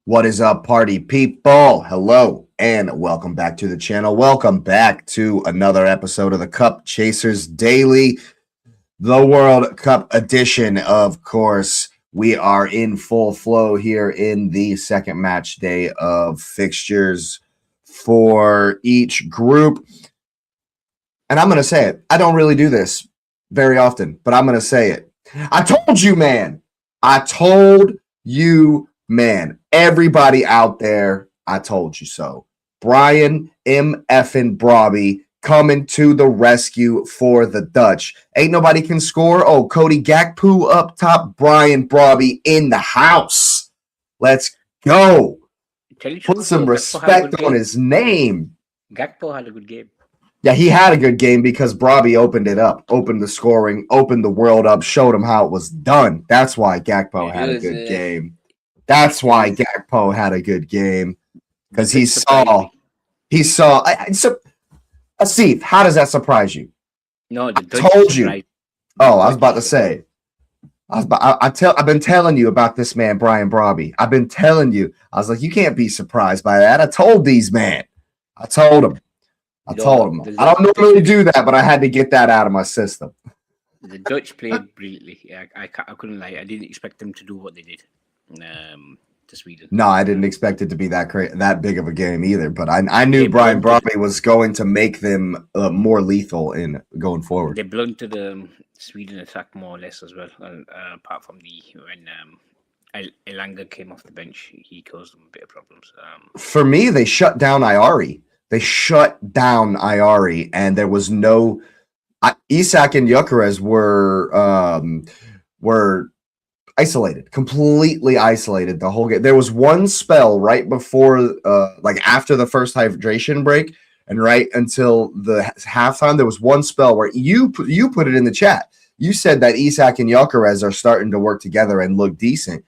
What is up, party people? Hello, and welcome back to the channel. Welcome back to another episode of the Cup Chasers Daily, the World Cup edition. Of course, we are in full flow here in the second match day of fixtures for each group. And I'm going to say it. I don't really do this very often, but I'm going to say it. I told you, man. I told you, man. Everybody out there, I told you so. Brian M. Effin Brobbey coming to the rescue for the Dutch. Ain't nobody can score. Oh, Cody Gakpo up top. Brian Brobbey in the house. Let's go. Put some respect on his name. Gakpo had a good game. Yeah, he had a good game because Brobbey opened it up, opened the scoring, opened the world up, showed him how it was done. That's why Gakpo had a good game. That's why Gakpo had a good game, because he saw. Asif, how does that surprise you? No, I told you. Oh, I was about to say. I've been telling you about this man, Brian Brobbey. I've been telling you. I was like, you can't be surprised by that. I told these man. I told him. I don't normally do that, but I had to get that out of my system. The Dutch played brilliantly. I couldn't lie. I didn't expect them to do what they did to Sweden. No, I didn't expect it to be that big of a game either. But I knew Brian Brobbey was going to make them more lethal in going forward. They blunted the Sweden attack more or less as well. Apart from when Elanga came off the bench, he caused them a bit of problems. For me, they shut down Iari. And there was no. Isak and Gyökeres were isolated, completely isolated the whole game. There was one spell right before, after the first hydration break, and right until the halftime, there was one spell where you put it in the chat. You said that Isak and Gyökeres are starting to work together and look decent,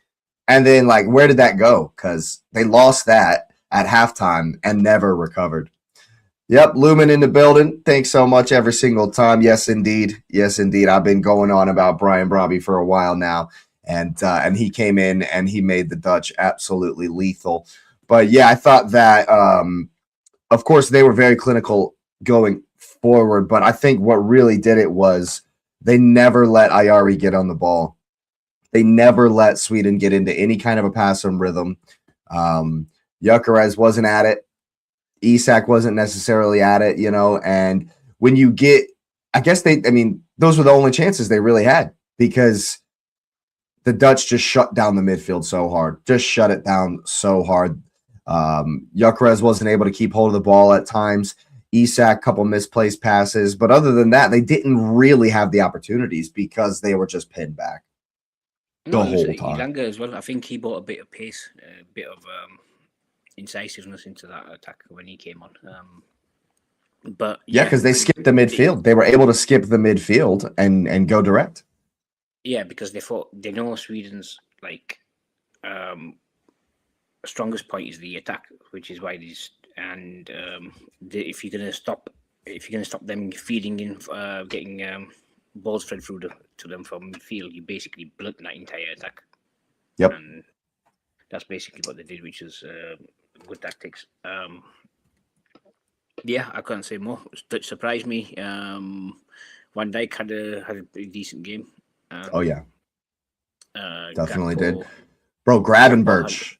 and then where did that go? Because they lost that at halftime and never recovered. Yep, Lumen in the building. Thanks so much every single time. Yes, indeed. Yes, indeed. I've been going on about Brian Brobbey for a while now, and he came in and he made the Dutch absolutely lethal. But yeah, I thought that, of course, they were very clinical going forward, but I think what really did it was they never let Iari get on the ball. They never let Sweden get into any kind of a passing rhythm. Gyökeres wasn't at it. Isak wasn't necessarily at it, and when you get, those were the only chances they really had, because the Dutch just shut down the midfield so hard, Gyökeres wasn't able to keep hold of the ball at times. Isak, couple misplaced passes, but other than that, they didn't really have the opportunities because they were just pinned back the whole time. Elanga as well. I think he brought a bit of pace, a bit of incisiveness into that attack when he came on. But yeah, because they skipped the midfield. They were able to skip the midfield and go direct. Yeah, because they know Sweden's strongest point is the attack, which is why if you're gonna stop them feeding in, getting balls fed through to them from midfield, you basically blunt that entire attack. Yep. And that's basically what they did, which is good tactics. Yeah, I can't say more. Dutch surprised me. Van Dijk had a pretty decent game. Oh yeah, definitely did, bro. Gravenberch.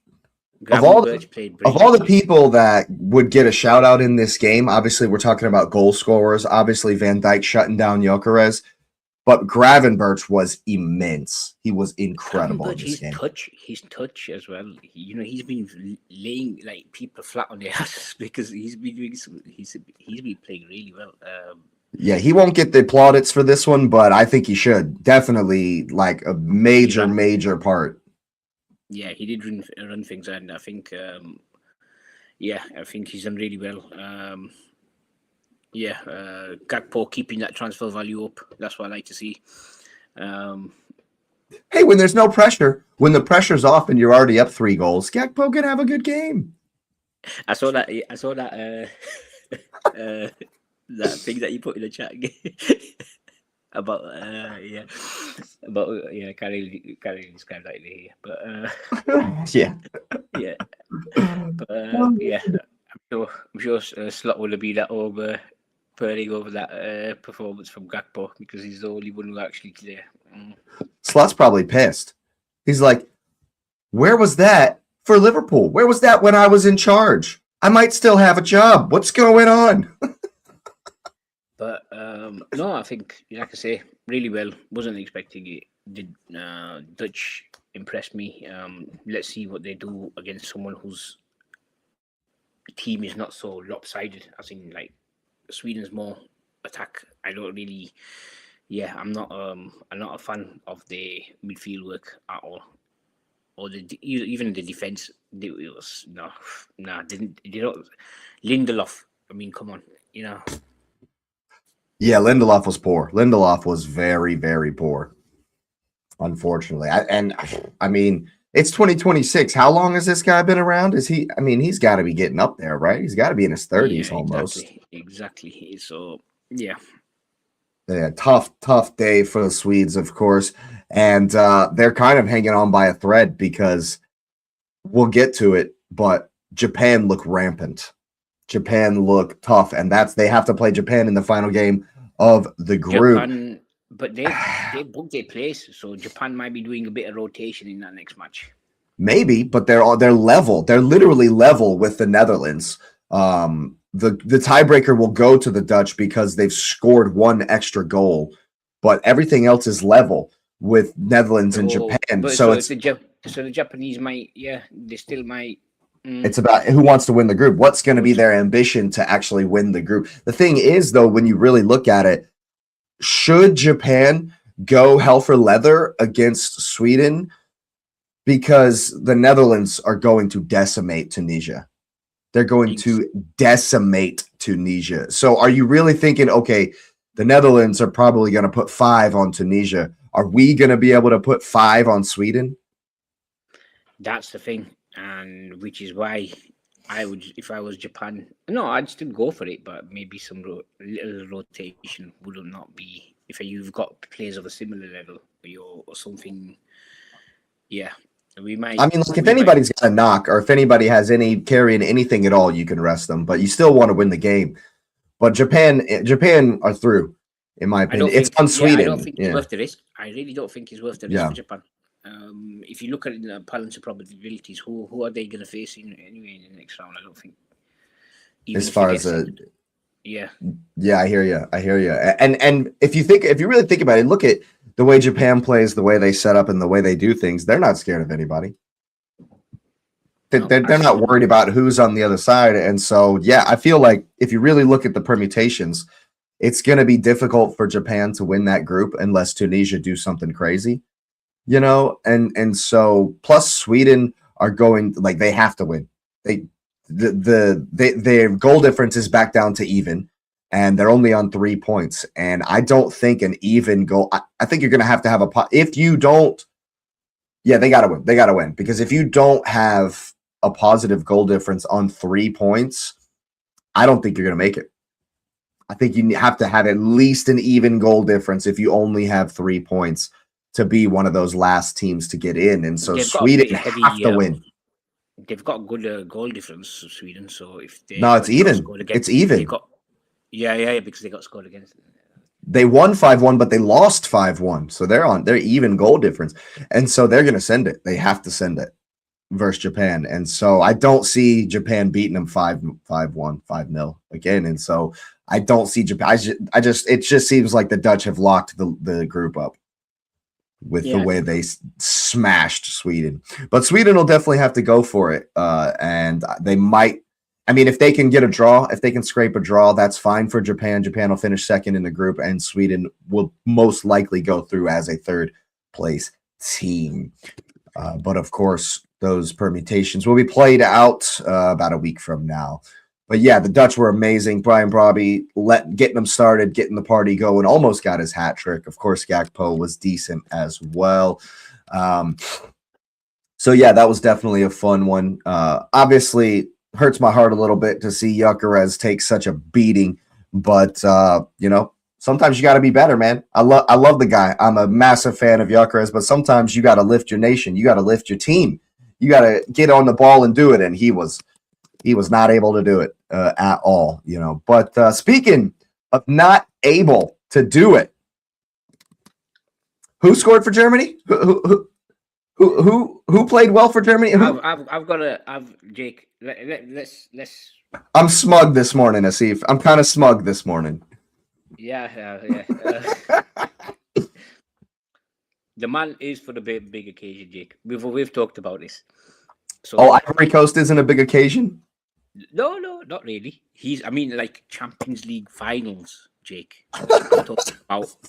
Of all the people that would get a shout out in this game, obviously we're talking about goal scorers. Obviously Van Dijk shutting down Gyökeres. But Gravenberch was immense. He was incredible in this game. His touch as well. He's been laying people flat on their asses because he's been playing really well. Yeah, he won't get the plaudits for this one, but I think he should. Definitely a major part. Yeah, he did run things, and I think, I think he's done really well. Gakpo keeping that transfer value up. That's what I like to see. Hey, when there's no pressure, when the pressure's off and you're already up 3 goals, Gakpo can have a good game. I saw that that thing that you put in the chat. about yeah, about yeah. Can't really describe that in here, but Yeah. yeah, but yeah. I'm sure Slot will be that over purring over that performance from Gakpo because he's the only one who actually clear. Slot's probably pissed. He's like, where was that for Liverpool? Where was that when I was in charge? I might still have a job. What's going on? But no, I think, like I say, really well. Wasn't expecting it. Did Dutch impressed me? Let's see what they do against someone whose team is not so lopsided. As in, like Sweden's more attack. I don't really. Yeah, I'm not a fan of the midfield work at all, or even the defense. It was didn't they don't Lindelof. I mean, come on, you know. Yeah, Lindelof was poor. Lindelof was very, very poor, unfortunately. I mean, it's 2026. How long has this guy been around? Is he? I mean, he's got to be getting up there, right? He's got to be in his 30s almost. Exactly. So yeah. Yeah, tough day for the Swedes, of course, and they're kind of hanging on by a thread because we'll get to it, but Japan look rampant. Japan look tough, and they have to play Japan in the final game of the group. Japan, but they booked their place, so Japan might be doing a bit of rotation in that next match. Maybe, but they're level. They're literally level with the Netherlands. The tiebreaker will go to the Dutch because they've scored one extra goal, but everything else is level with Netherlands and Japan. So the Japanese might, they still might. It's about who wants to win the group. What's going to be their ambition to actually win the group? The thing is, though, when you really look at it, should Japan go hell for leather against Sweden? Because the Netherlands are going to decimate Tunisia. They're going to decimate Tunisia. So are you really thinking, okay, the Netherlands are probably going to put 5 on Tunisia. Are we going to be able to put 5 on Sweden? That's the thing. And which is why I would, if I was Japan, no, I'd still go for it, but maybe some little rotation would not be, if you've got players of a similar level or something. Yeah, we might. I mean, like if anybody's got a knock or if anybody has any carrying anything at all, you can rest them, but you still want to win the game. But Japan are through, in my opinion. It's on Sweden. I don't think it's worth the risk. I really don't think it's worth the risk for Japan. If you look at the balance of probabilities, who are they going to face anyway in the next round? I don't think. As far as yeah, I hear you. And if you really think about it, look at the way Japan plays, the way they set up, and the way they do things. They're not scared of anybody. They're not worried about who's on the other side. And so, yeah, I feel like if you really look at the permutations, it's going to be difficult for Japan to win that group unless Tunisia do something crazy. You know, and so plus Sweden are going, like, they have to win. Their goal difference is back down to even, and they're only on 3 points. And I don't think an even goal. I think you're going to have if you don't. Yeah, they got to win. They got to win because if you don't have a positive goal difference on 3 points, I don't think you're going to make it. I think you have to have at least an even goal difference if you only have 3 points to be one of those last teams to get in. And so Sweden have to win. They've got good goal difference, Sweden. So if they it's even. It's even. Because they got scored against. They won 5-1, but they lost 5-1. So they're even goal difference. And so they're going to send it. They have to send it versus Japan. And so I don't see Japan beating them 5-1, 5-0 again. And so I don't see Japan. It just seems like the Dutch have locked the group up with the way they smashed Sweden. But Sweden will definitely have to go for it. And they might, I mean, if they can get a draw, if they can scrape a draw, that's fine for Japan. Japan will finish second in the group, and Sweden will most likely go through as a third place team. But of course, those permutations will be played out about a week from now. But yeah, the Dutch were amazing. Brian Brobbey getting them started, getting the party going, almost got his hat trick. Of course, Gakpo was decent as well. So yeah, that was definitely a fun one. Obviously, hurts my heart a little bit to see Gyökeres take such a beating, but you know, Sometimes you got to be better, man. I love the guy. I'm a massive fan of Gyökeres, but sometimes you got to lift your nation. You got to lift your team. You got to get on the ball and do it. And he was not able to do it at all, you know. But speaking of not able to do it, who scored for Germany? Who played well for Germany? I've Jake. Let's. I'm smug this morning, Asif. I'm kind of smug this morning. Yeah. The man is for the big occasion, Jake. We've talked about this. So, Ivory Coast isn't a big occasion? No, not really. I mean, like Champions League finals, Jake.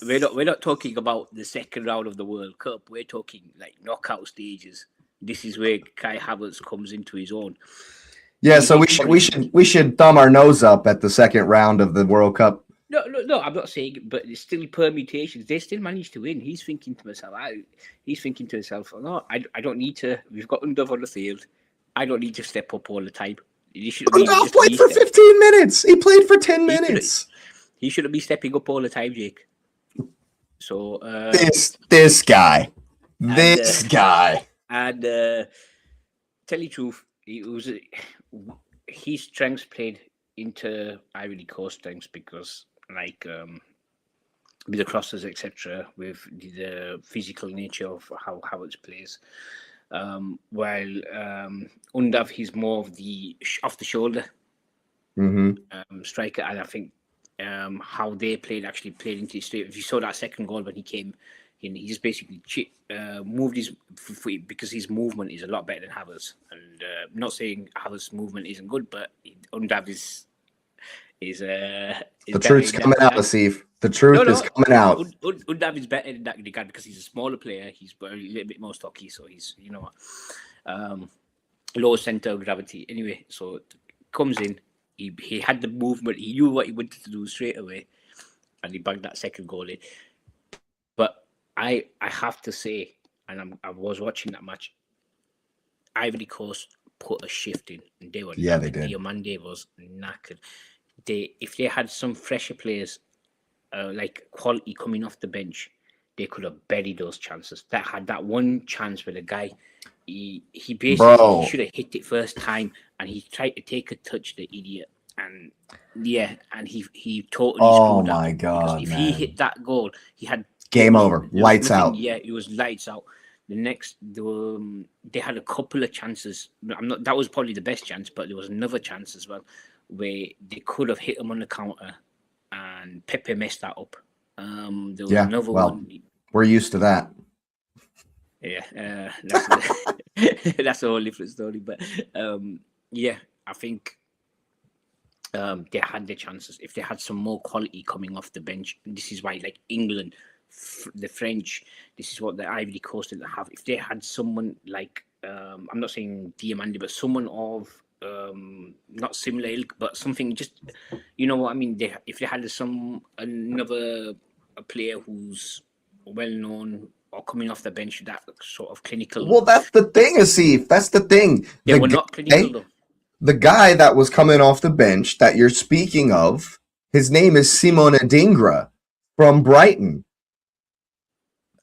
We're not talking about the second round of the World Cup. We're talking like knockout stages. This is where Kai Havertz comes into his own. Yeah, so we should thumb our nose up at the second round of the World Cup. No, I'm not saying it, but it's still permutations. They still managed to win. He's thinking to himself, no, I don't need to. We've got Undav on the field. I don't need to step up all the time. Undav played for 15 minutes. He played for 10 minutes. He shouldn't be stepping up all the time, Jake. So this guy. And tell you the truth, his strengths played into Ivory Coast strengths because, like, with the crosses, etc., with the physical nature of how Havertz plays. While Undav, he's more of the off the shoulder striker, and I think how they played into his straight. If you saw that second goal when he came in, he just basically moved his because his movement is a lot better than Havertz. And not saying Havertz's movement isn't good, but Undav is the truth's coming out, Asif. The truth is coming out. Undav is better in that regard because he's a smaller player. He's a little bit more stocky, so he's low center of gravity. Anyway, so comes in. He had the movement. He knew what he wanted to do straight away, and he bagged that second goal in. But I have to say, and I was watching that match. Ivory Coast put a shift in, and they were they did. Diomande was knackered. If they had some fresher players, like quality coming off the bench, they could have buried those chances. That had that one chance where the guy, he basically should have hit it first time, and he tried to take a touch, the idiot, and he totally screwed up. Oh my god! If he hit that goal, he had game over, lights out. Yeah, it was lights out. The next, they had a couple of chances. That was probably the best chance, but there was another chance as well where they could have hit him on the counter, and Pepe messed that up. There was another one. We're used to that. Yeah, that's a whole different story. But I think they had their chances. If they had some more quality coming off the bench, this is why, like England, the French, this is what the Ivory Coast didn't have. If they had someone like, I'm not saying Diamandi, but someone of not similar ilk, but something just, you know what I mean? If they had another player who's well known or coming off the bench, that sort of clinical. Well, that's the thing, Asif. That's the thing. They were not clinical though. The guy that was coming off the bench that you're speaking of, his name is Simon Adingra from Brighton.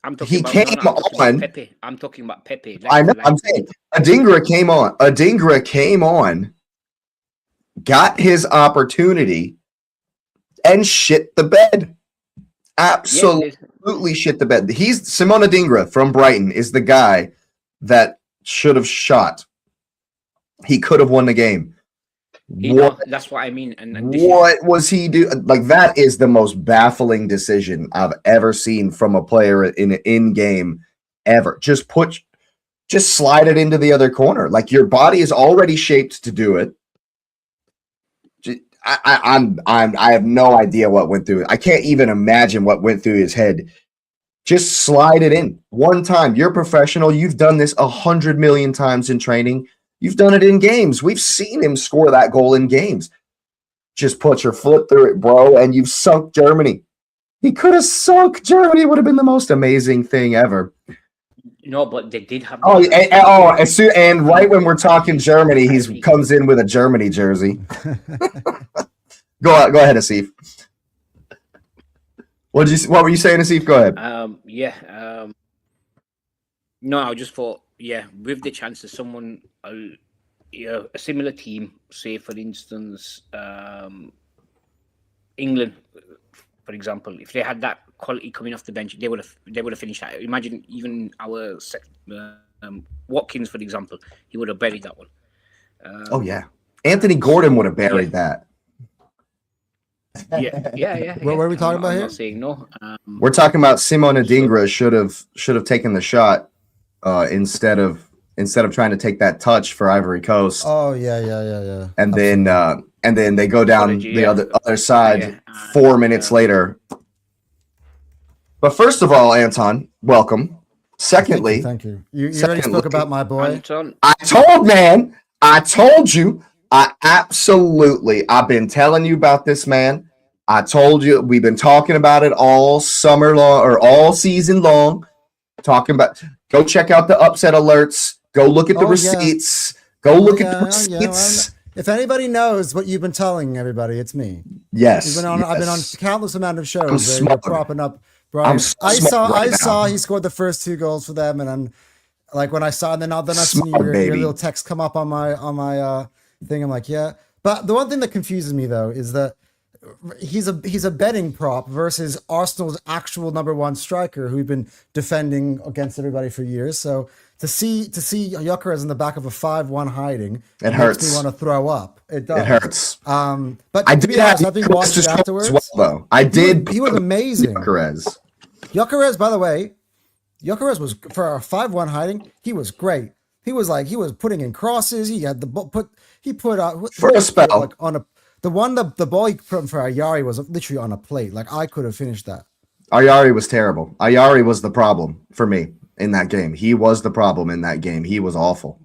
I'm talking about Pepe. I know. I'm saying Adingra came on. Adingra came on, got his opportunity, and shit the bed. Absolutely shit the bed. He's Simon Adingra from Brighton is the guy that should have shot. He could have won the game. That's what I mean. And what was he do? Like, that is the most baffling decision I've ever seen from a player in game ever. Just slide it into the other corner. Like, your body is already shaped to do it. I have no idea what went through it. I can't even imagine what went through his head. Just slide it in one time. You're a professional. You've done this 100 million times in training. You've done it in games. We've seen him score that goal in games. Just put your foot through it, bro, and you've sunk Germany. He could have sunk Germany. It would have been the most amazing thing ever. No, but they did have. And right when we're talking Germany, he comes in with a Germany jersey. Go ahead, Asif. What were you saying, Asif? Go ahead. No, I just thought, with the chance of someone, a similar team, say for instance, England, for example, if they had that quality coming off the bench, they would have finished that. Imagine even our Watkins, for example, he would have buried that one. Oh yeah, Anthony Gordon would have buried that. Yeah. What are we talking about I'm here? not saying no. We're talking about Simon Adingra should have taken the shot instead of trying to take that touch for Ivory Coast. Oh yeah. And then they go down the other side 4 minutes later. But first of all, Anton, welcome. Secondly, thank you. You already spoke about my boy. Anton, I told you. I've been telling you about this man. I told you we've been talking about it all summer long or all season long. Talking about, go check out the upset alerts. Go look at the receipts. Go look at the receipts. If anybody knows what you've been telling everybody, it's me. Yes. I've been on countless amount of shows. I'm smart. Propping up Brian. I saw he scored the first 2 goals for them, and I'm like, when I saw, and then I seen your little text come up on my thing. I'm like, yeah. But the one thing that confuses me though is that he's a betting prop versus Arsenal's actual number 1 striker who've been defending against everybody for years. So to see Gyökeres in the back of a 5-1 hiding, it hurts. Makes me want to throw up. It does. It hurts. But to be honest, I think watching it afterwards, though. I did. He was amazing. Gyökeres, by the way, Gyökeres was, for a 5-1 hiding, he was great. He was putting in crosses. He had put out for a spell like on the ball he put for Ayari was literally on a plate. Like I could have finished that. Ayari was terrible. Ayari was the problem for me in that game. He was the problem in that game. He was awful.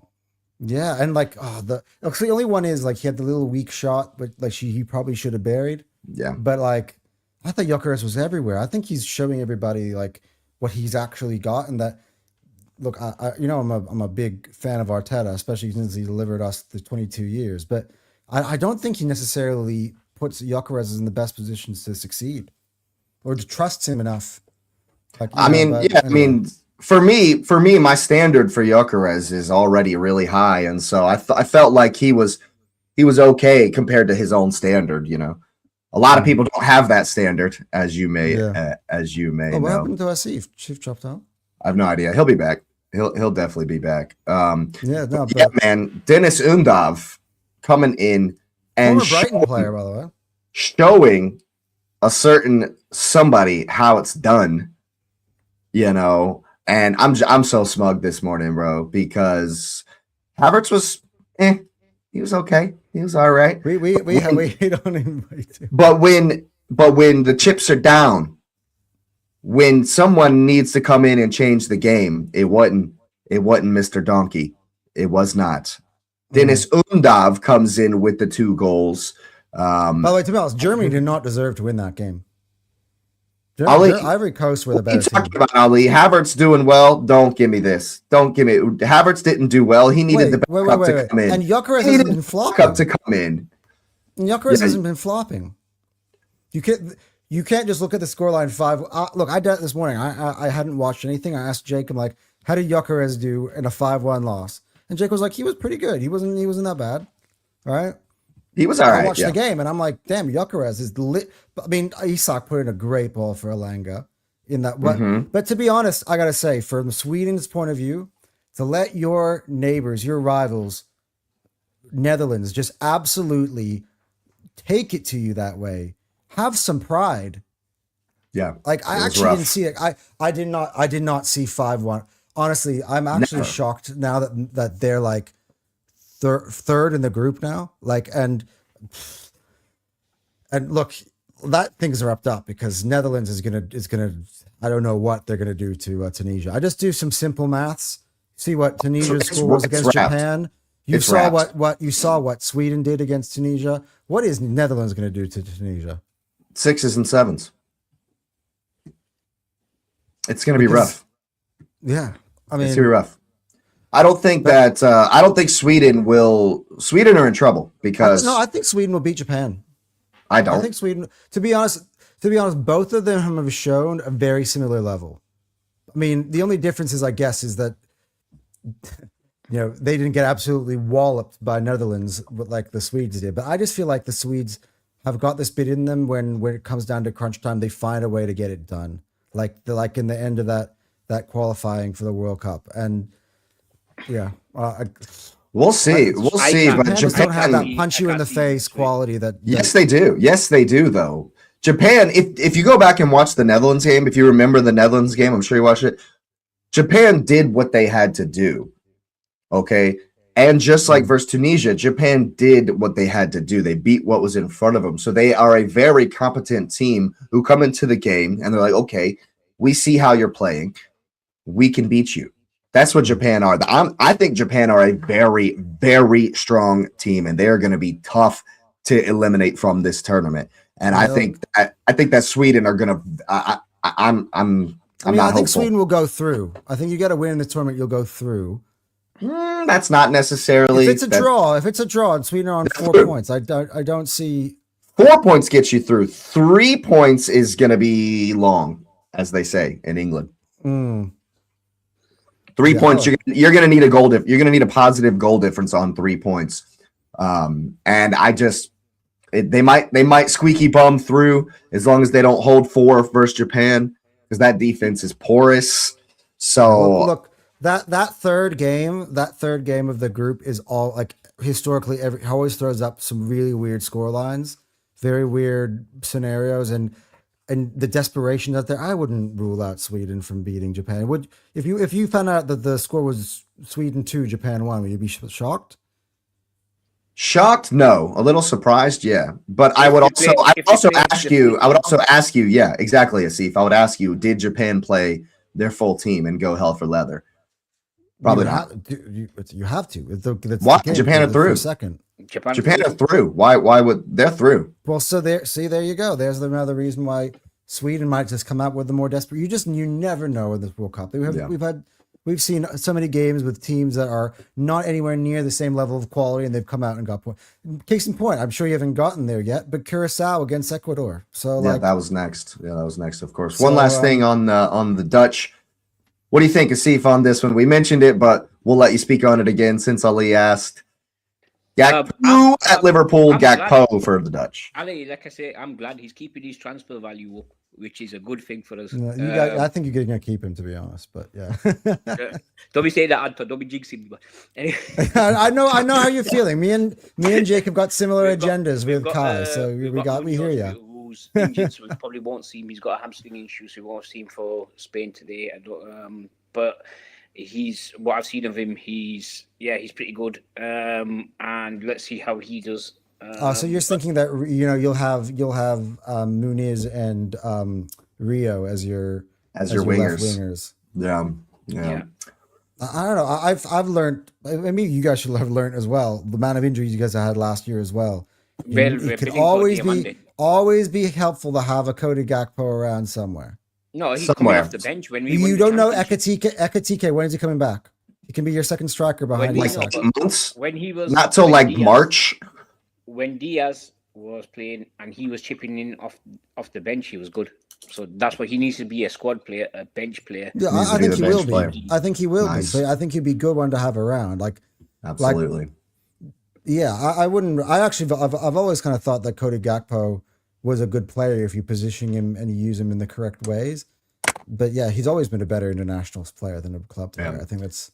Yeah, and the only one is like he had the little weak shot, but like he probably should have buried. Yeah, but like I thought Gyökeres was everywhere. I think he's showing everybody like what he's actually got, and that. Look, I'm a big fan of Arteta, especially since he delivered us the 22 years. But I don't think he necessarily puts Gyökeres in the best positions to succeed, or to trust him enough. For me, my standard for Gyökeres is already really high, and so I felt like he was okay compared to his own standard. You know, a lot of people don't have that standard, as you may know. What happened to Asif? Chief dropped out. I have no idea. He'll be back. He'll definitely be back. Man. Denis Undav coming in and former Brighton player, by the way, showing a certain somebody how it's done. You know, and I'm so smug this morning, bro, because Havertz was he was okay. He was all right. We don't invite him. But when the chips are down, when someone needs to come in and change the game, it wasn't Mr. Donkey. It was not. Denis Undav comes in with the 2 goals. By the way, to be honest, Germany did not deserve to win that game. Ivory Coast were the better team. Talking about Ali, Havertz doing well. Don't give me this. Havertz didn't do well. He needed the backup to come in. And Gyökeres hasn't been flopping. To come in. Gyökeres hasn't been flopping. You can't just look at the scoreline 5. Look, I did it this morning. I hadn't watched anything. I asked Jake, I'm like, how did Gyökeres do in a 5-1 loss? And Jake was like, he was pretty good. He wasn't that bad. All right. He was all right. I watched the game and I'm like, damn, Gyökeres is lit. I mean, Isak put in a great ball for Elanga in that. But to be honest, I got to say, from Sweden's point of view, to let your neighbors, your rivals, Netherlands, just absolutely take it to you that way. Have some pride. Yeah. Like I actually didn't see it. I did not see 5-1. Honestly, I'm actually shocked now that they're like third in the group now. Like and look, that thing's wrapped up because Netherlands is gonna I don't know what they're gonna do to Tunisia. I just do some simple maths. See what Tunisia's score was against Japan. You saw what Sweden did against Tunisia. What is Netherlands gonna do to Tunisia? 6s and 7s. It's going to be rough. Yeah. I mean, it's going to be rough. I don't think Sweden are in trouble because. No, I think Sweden will beat Japan. I don't. I think Sweden, to be honest, to be honest, both of them have shown a very similar level. I mean, the only difference is, I guess, is that they didn't get absolutely walloped by Netherlands like the Swedes did. But I just feel like the Swedes have got this bit in them when it comes down to crunch time, they find a way to get it done. Like in the end of that qualifying for the World Cup, and we'll see. But Japan don't have that punch you in the face quality that. Yes, they do. Yes, they do. Though Japan, if you go back and watch the Netherlands game, if you remember the Netherlands game, I'm sure you watched it. Japan did what they had to do. Okay. And just like versus Tunisia, Japan did what they had to do. They beat what was in front of them. So they are a very competent team who come into the game and they're like, okay, we see how you're playing. We can beat you. That's what Japan are. I think Japan are a very, very strong team, and they're going to be tough to eliminate from this tournament. And I think that Sweden are going to. I think Sweden will go through. I think you got to win in the tournament. You'll go through. That's not necessarily. If it's a draw, and Sweden are on 4 points, I don't see. 4 points gets you through. 3 points is going to be long, as they say in England. 3 points, you're going to need a goal. You're going to need a positive goal difference on 3 points. And they might squeaky bum through as long as they don't hold 4 versus Japan, because that defense is porous. So look. That third game of the group is all like historically always throws up some really weird score lines, very weird scenarios, and the desperation out there. I wouldn't rule out Sweden from beating Japan. Would if you found out that the score was Sweden 2, Japan 1, would you be shocked? Shocked? No. A little surprised, yeah. But I would also ask you, yeah, exactly, Asif. I would ask you, did Japan play their full team and go hell for leather? Probably not. You have to. Why? Japan are through. Japan are through. Why would they're through? Well, so there you go. There's another reason why Sweden might just come out with the more desperate. You never know in this World Cup. We've seen so many games with teams that are not anywhere near the same level of quality, and they've come out and got points. Case in point, I'm sure you haven't gotten there yet, but Curaçao against Ecuador. So that was next. Yeah, that was next, of course. One last thing on the Dutch. What do you think, Asif, on this one? We mentioned it, but we'll let you speak on it again since Ali asked. Gakpo at Liverpool, Gakpo for the Dutch. Ali, like I say, I'm glad he's keeping his transfer value up, which is a good thing for us. I think you're going to keep him, to be honest, but yeah. Don't be saying that, Anton. Don't be jinxing me. But anyway. I know how you're feeling. Me and Jacob got similar agendas with Kai, so we hear you. Injured, so we probably won't see him. He's got a hamstring issue, so we won't see him for Spain today. But he's what I've seen of him. He's pretty good. And let's see how he does. So you're thinking that you'll have Muniz and Rio as your wingers. Yeah. I don't know. I've learned. Maybe you guys should have learned as well. The amount of injuries you guys had last year as well. It could always be helpful to have a Cody Gakpo around somewhere. No, he's coming off the bench when we. You don't know Ekatike. When is he coming back? He can be your second striker behind months. When he was not till March. When Diaz was playing and he was chipping in off the bench, he was good. So that's what he needs to be, a squad player, a bench player. Yeah, I think he will be. I think he will be. So I think he'd be a good one to have around. Absolutely. Yeah, I wouldn't. I've always kind of thought that Cody Gakpo was a good player if you position him and you use him in the correct ways. But yeah, he's always been a better international player than a club player. I think that's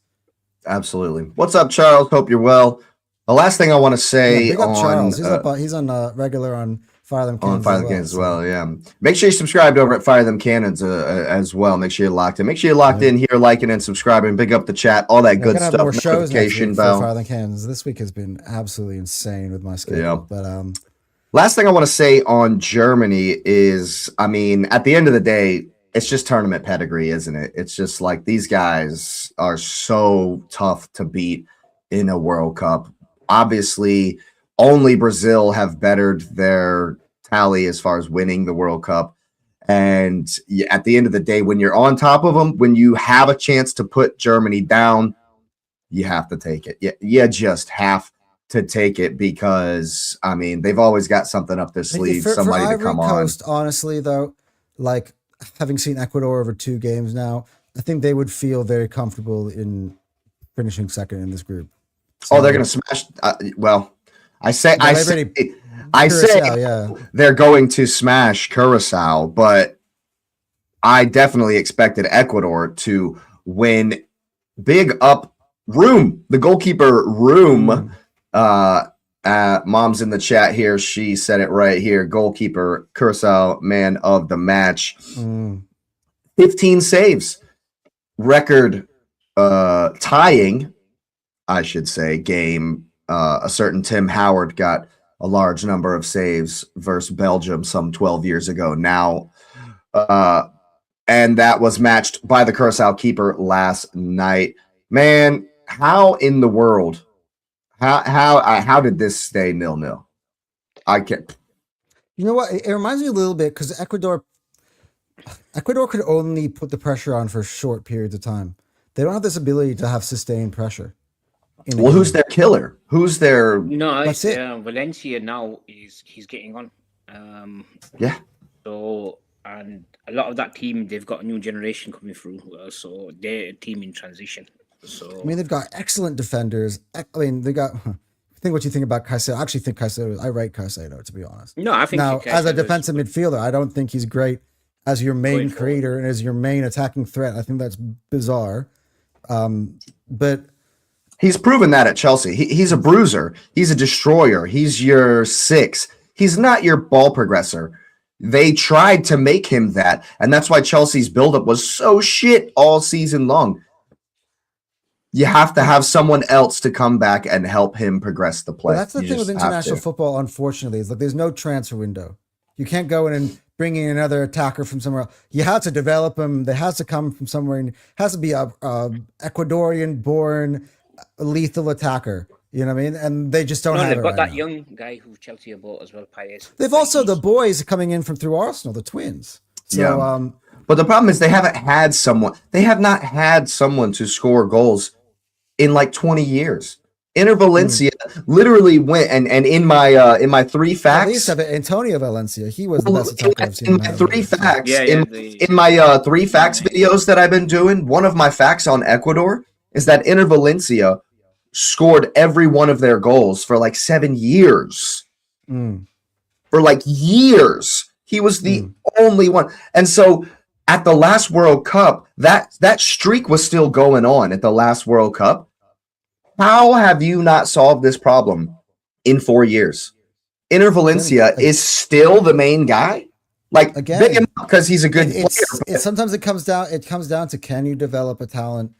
absolutely. What's up, Charles? Hope you're well. The last thing I want to say on Charles, he's on regular on Fire Them Cannons. On Fire Them Cannons as well, yeah. Make sure you subscribed over at Fire Them Cannons as well. Make sure you're locked in. Make sure you're locked in here, liking and subscribing. Big up the chat, all that good stuff. More shows notification bell. Fire Them Cannons. This week has been absolutely insane with my schedule. Yeah. But last thing I want to say on Germany is, I mean, at the end of the day, it's just tournament pedigree, isn't it? It's just like these guys are so tough to beat in a World Cup. Obviously, only Brazil have bettered their tally as far as winning the World Cup. And at the end of the day, when you're on top of them, when you have a chance to put Germany down, you have to take it. You just have to take it because I mean they've always got something up their sleeve, somebody to come Coast, on. Honestly, though, like having seen Ecuador over 2 games now, I think they would feel very comfortable in finishing second in this group. So, they're going to smash. I say yeah. They're going to smash Curaçao, but I definitely expected Ecuador to win. Big up Room, the goalkeeper Room. Mom's in the chat here. She said it right here. Goalkeeper Curaçao man of the match. 15 saves, record tying, I should say, game. A certain Tim Howard got a large number of saves versus Belgium some 12 years ago now. And that was matched by the Curaçao keeper last night. Man, how in the world? How did this stay 0-0? I can't. You know what? It reminds me a little bit because Ecuador could only put the pressure on for short periods of time. They don't have this ability to have sustained pressure. Well, who's their killer? Who's their? No, it's Valencia now. He's getting on. Yeah. So, and a lot of that team, they've got a new generation coming through. So they're a team in transition. So I mean, they've got excellent defenders. I mean, they got. Think what you think about Caicedo. I actually think Caicedo. I rate Caicedo, to be honest. No, I think now as a defensive midfielder, I don't think he's great as your main creator and as your main attacking threat. I think that's bizarre. But he's proven that at Chelsea. He's a bruiser. He's a destroyer. He's your 6. He's not your ball progressor. They tried to make him that, and that's why Chelsea's buildup was so shit all season long. You have to have someone else to come back and help him progress the play. Well, that's the thing with international football, unfortunately, is like there's no transfer window. You can't go in and bring in another attacker from somewhere else. You have to develop him. They has to come from somewhere. And has to be a Ecuadorian-born lethal attacker. You know what I mean? And they just don't have they've it got right that now. young guy who Chelsea have bought as well, Paez. They've also the boys coming in from through Arsenal, the twins. So, but the problem is they haven't had someone. They have not had someone to score goals in like 20 years. Inter Valencia literally went and in my 3 facts. At least have Antonio Valencia. He was the best attacker I've seen. In my 3 facts, in my 3 facts videos that I've been doing, one of my facts on Ecuador is that Inter Valencia scored every one of their goals for like 7 years. For like years. He was the only one. And so at the last World Cup, that streak was still going on at the last World Cup. How have you not solved this problem in 4 years? Inter Valencia is still the main guy? Like, big enough because he's a good player. Sometimes it comes down to, can you develop a talent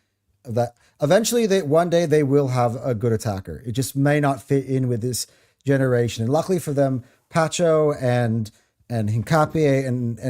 that eventually one day they will have a good attacker. It just may not fit in with this generation. And luckily for them, Pacho and Hincapié and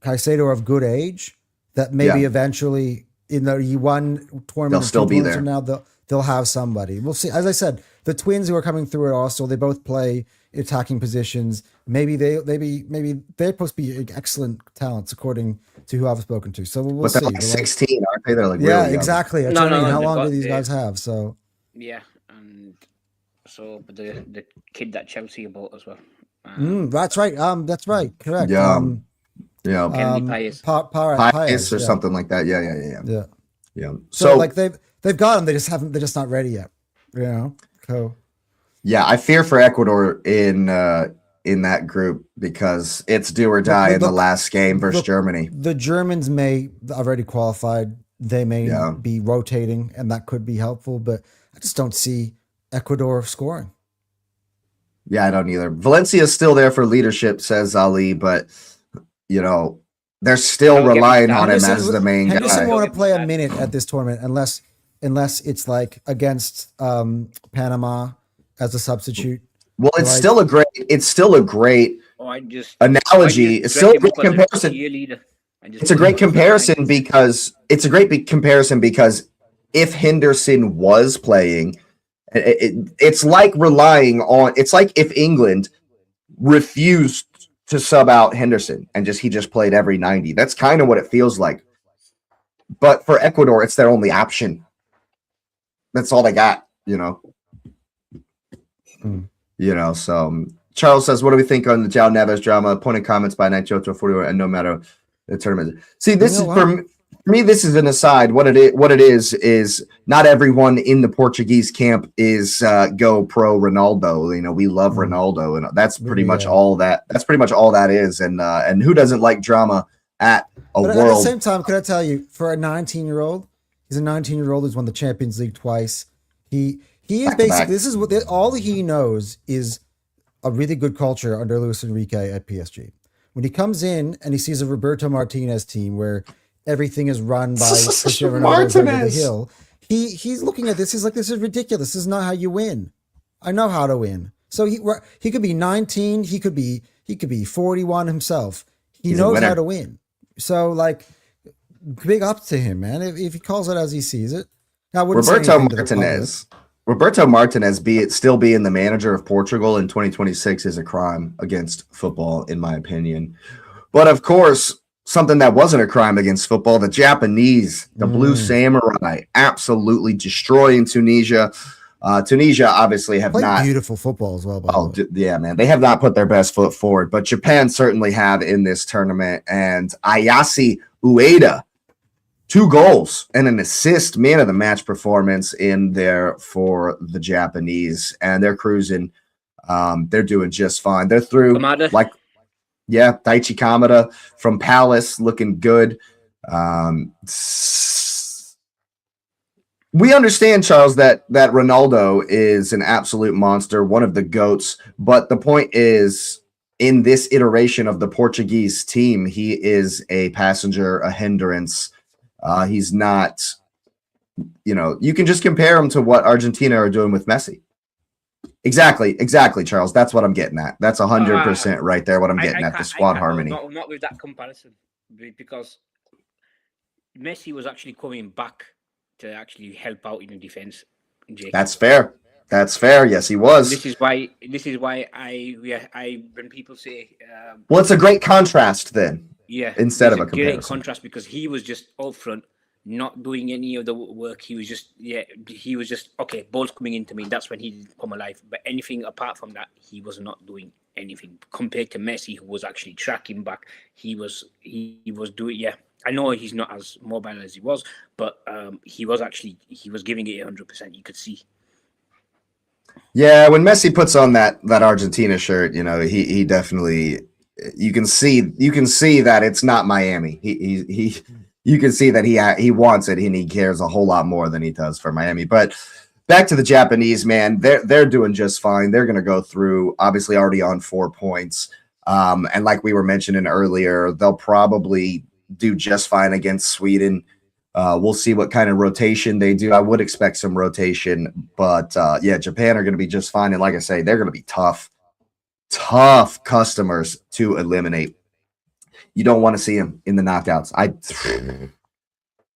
Caicedo are of good age that maybe eventually in the one tournament they'll still be there. From now they'll have somebody. We'll see. As I said, the twins who are coming through at Arsenal, they both play attacking positions. Maybe they're supposed to be excellent talents according to who I've spoken to. So we'll see. They're like 16, aren't they? They're like really exactly. Young. How long do these guys have? So and so but the kid that Chelsea bought as well. That's right. That's right. Correct. Paez or something like that. Yeah. So like they've got them. They're just not ready yet. You know. So yeah, I fear for Ecuador in that group because it's do or die in the last game versus Germany. The Germans may already qualified. They may be rotating, and that could be helpful. But I just don't see Ecuador scoring. Yeah, I don't either. Valencia is still there for leadership, says Ali, but you know they're still relying on him as the main guy. Henderson won't play a minute at this tournament unless it's like against Panama as a substitute. Well, it's still a great analogy. It's still a great comparison. It's a great comparison because if Henderson was playing, it's like relying on. It's like if England refused to sub out Henderson and he just played every 90. That's kind of what it feels like. But for Ecuador, it's their only option. That's all they got. you know. You know, so Charles says, what do we think on the João Neves drama? Pointing comments by Nachoto 41 and no matter the tournament. See, this is for me, this is an aside. What it is not everyone in the Portuguese camp is go pro Ronaldo. You know, we love Ronaldo, and that's pretty much all that. That's pretty much all that is. And who doesn't like drama at a world? At the same time, can I tell you, for a 19-year-old, he's a 19-year-old who's won the Champions League twice. He is basically, this is what all he knows is a really good culture under Luis Enrique at PSG. When he comes in and he sees a Roberto Martinez team where everything is run by Cristiano Ronaldo over the hill, he's looking at this. He's like, this is ridiculous. This is not how you win. I know how to win. So he could be 19. He could be 41 himself. He's knows how to win. So like, big up to him, man. If he calls it as he sees it. Now, Roberto Martinez still being the manager of Portugal in 2026 is a crime against football, in my opinion. But of course, something that wasn't a crime against football, the Japanese, the Blue Samurai, absolutely destroying Tunisia. Tunisia obviously have not beautiful football as well. Yeah, man, they have not put their best foot forward, but Japan certainly have in this tournament. And Ayase Ueda, 2 goals and an assist, man of the match performance in there for the Japanese, and they're cruising. They're doing just fine. They're through. Kamada. Daichi Kamada from Palace looking good. We understand, Charles, that Ronaldo is an absolute monster, one of the GOATs, but the point is, in this iteration of the Portuguese team, he is a passenger, a hindrance. He's not, you can just compare him to what Argentina are doing with Messi. Exactly, Charles. That's what I'm getting at. That's 100% right there. What I'm getting at, the squad harmony. Not with that comparison, because Messi was actually coming back to actually help out in the defense. Jake. That's fair. Yes, he was. This is why I when people say, well, it's a great contrast then. Yeah, instead of a comparison. Great contrast, because he was just up front, not doing any of the work. He was just okay. Ball's coming into me. That's when he come alive. But anything apart from that, he was not doing anything compared to Messi, who was actually tracking back. He was doing. Yeah, I know he's not as mobile as he was, but he was giving it 100%. You could see. Yeah, when Messi puts on that Argentina shirt, he definitely. You can see that it's not Miami. You can see that he wants it and he cares a whole lot more than he does for Miami. But back to the Japanese, man, they're doing just fine. They're going to go through, obviously already on 4 points. And like we were mentioning earlier, they'll probably do just fine against Sweden. We'll see what kind of rotation they do. I would expect some rotation, but Japan are going to be just fine. And like I say, they're going to be tough customers to eliminate. You don't want to see them in the knockouts.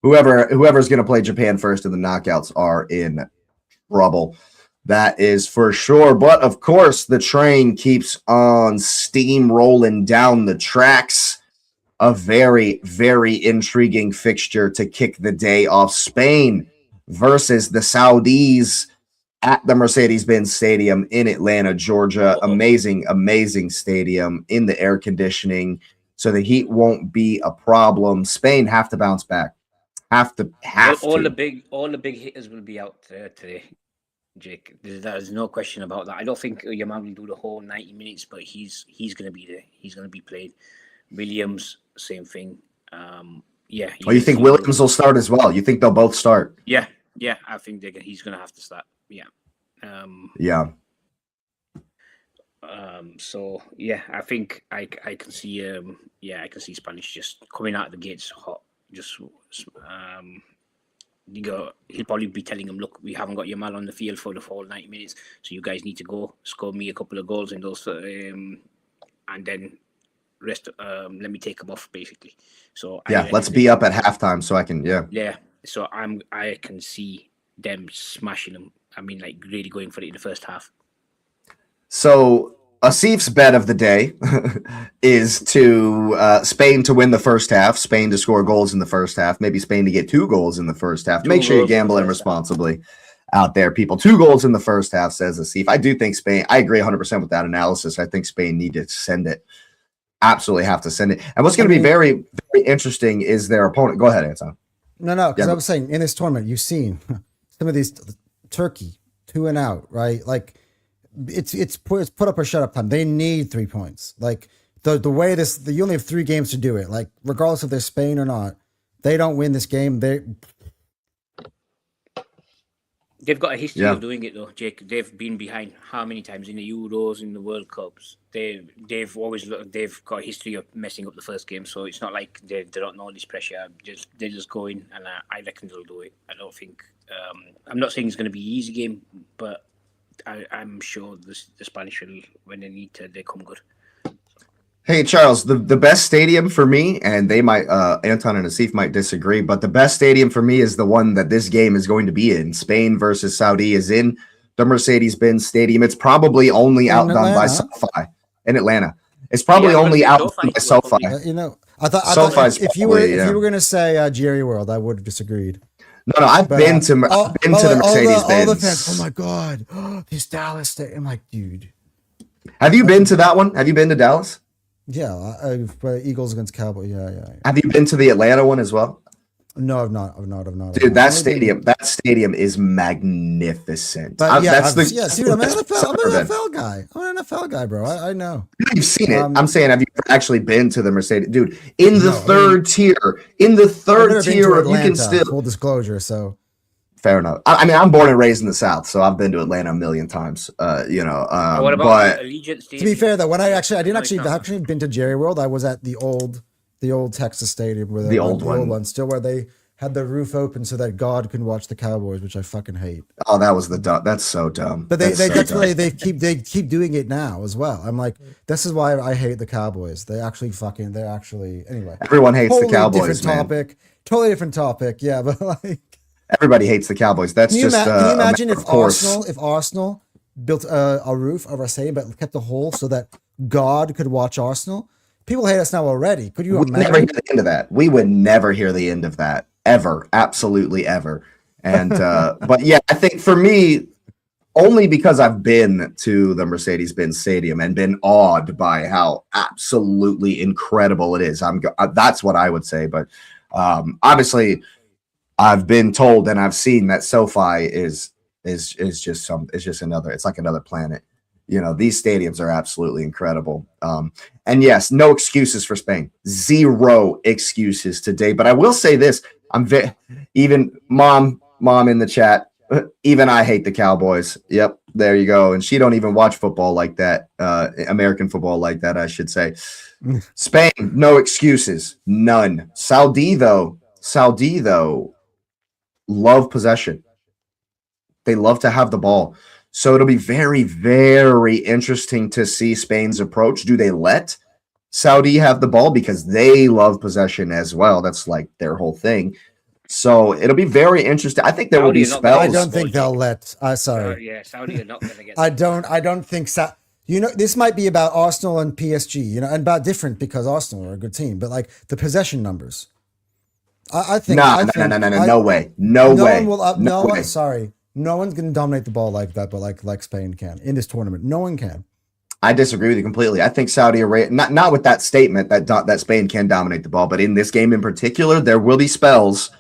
Whoever's going to play Japan first in the knockouts are in trouble. That is for sure. But of course, the train keeps on steamrolling down the tracks. A very, very intriguing fixture to kick the day off. Spain versus the Saudis at the Mercedes-Benz Stadium in Atlanta, Georgia. Amazing stadium in the air conditioning, so the heat won't be a problem. Spain have to bounce back. All the big hitters will be out today, Jake. There's no question about that. I don't think Yamal will do the whole 90 minutes, but he's going to be there. He's going to be played. Williams, same thing. You think Williams will start as well? You think they'll both start? Yeah. I think he's going to have to start. Yeah. I think I can see. I can see Spanish just coming out of the gates hot. He'll probably be telling them, look, we haven't got Yamal on the field for the full 90 minutes, so you guys need to go score me a couple of goals in those, and then rest. Let me take them off, basically. So let's be up at halftime so I can. So I can see them smashing them. I mean, like really going for it in the first half. So Asif's bet of the day is to Spain to win the first half, Spain to score goals in the first half, maybe Spain to get 2 goals in the first half. Make sure you gamble in responsibly. out there, people. 2 goals in the first half, says Asif. I do think Spain, I agree 100% with that analysis. I think Spain need to send it. Absolutely have to send it. And what's going to be very, very interesting is their opponent. Go ahead, Anton. No, because I was saying in this tournament, you've seen some of these Turkey 2 and out, right? Like it's put up or shut up time. They need 3 points. Like the way you only have 3 games to do it. Like regardless if they're Spain or not, they don't win this game. They've got a history of doing it though, Jake. They've been behind how many times in the Euros, in the World Cups. They've got a history of messing up the first game, so it's not like they don't know this pressure. They just go in, and I reckon they'll do it. I don't think. I'm not saying it's going to be an easy game, but I'm sure the Spanish will, when they need to, they come good. Hey, Charles, the best stadium for me, and they might, Anton and Asif might disagree, but the best stadium for me is the one that this game is going to be in. Spain versus Saudi is in the Mercedes-Benz Stadium. It's probably only outdone by SoFi in Atlanta. It's probably only outdone by SoFi. I thought if you were going to say Jerry World, I would have disagreed. No, I've been to the Mercedes-Benz. All the fans, oh my God, this Dallas Stadium. I'm like, dude. Have you been to that one? Have you been to Dallas? Yeah, Eagles against Cowboys. Yeah. Have you been to the Atlanta one as well? No, I've not. Dude, that stadium is magnificent. But dude, I'm an NFL guy. I'm an NFL guy, bro. I know. You've seen it. I'm saying, have you actually been to the Mercedes? Dude, in the third tier, you can still full disclosure. So fair enough. I mean, I'm born and raised in the South, so I've been to Atlanta a million times. What about Allegiant Stadium? To be fair, though, when I didn't actually been to Jerry World. I was at the old Texas Stadium, where the old one, still where they had the roof open so that God can watch the Cowboys, which I fucking hate. Oh, that's so dumb. But they keep doing it now as well. I'm like, this is why I hate the Cowboys. They're actually anyway. Everyone hates the Cowboys. Totally different topic. Yeah, but like. Everybody hates the Cowboys. Can you imagine if Arsenal built a roof over a stadium but kept a hole so that God could watch Arsenal? People hate us now already. Could you imagine? Never hear the end of that. We would never hear the end of that ever, absolutely ever. And but yeah, I think for me, only because I've been to the Mercedes-Benz Stadium and been awed by how absolutely incredible it is. That's what I would say. But obviously, I've been told and I've seen that SoFi is just it's like another planet. These stadiums are absolutely incredible. And yes, no excuses for Spain. 0 excuses today. But I will say this: even mom in the chat. Even I hate the Cowboys. Yep, there you go. And she don't even watch football like that. American football like that, I should say. Spain, no excuses, none. Saudi though, love possession. They love to have the ball. So it'll be very, very interesting to see Spain's approach. Do they let Saudi have the ball? Because they love possession as well. That's like their whole thing. So it'll be very interesting. I think there will be spells. I don't think they'll let. Sorry. Yeah, Saudi are not going to get. I don't think so. This might be about Arsenal and PSG. And about different because Arsenal are a good team. But like the possession numbers, I think. No way. No way. Sorry. No one's going to dominate the ball like that, but like Spain can in this tournament. No one can. I disagree with you completely. I think Saudi Arabia, not with that statement that Spain can dominate the ball, but in this game in particular, there will be spells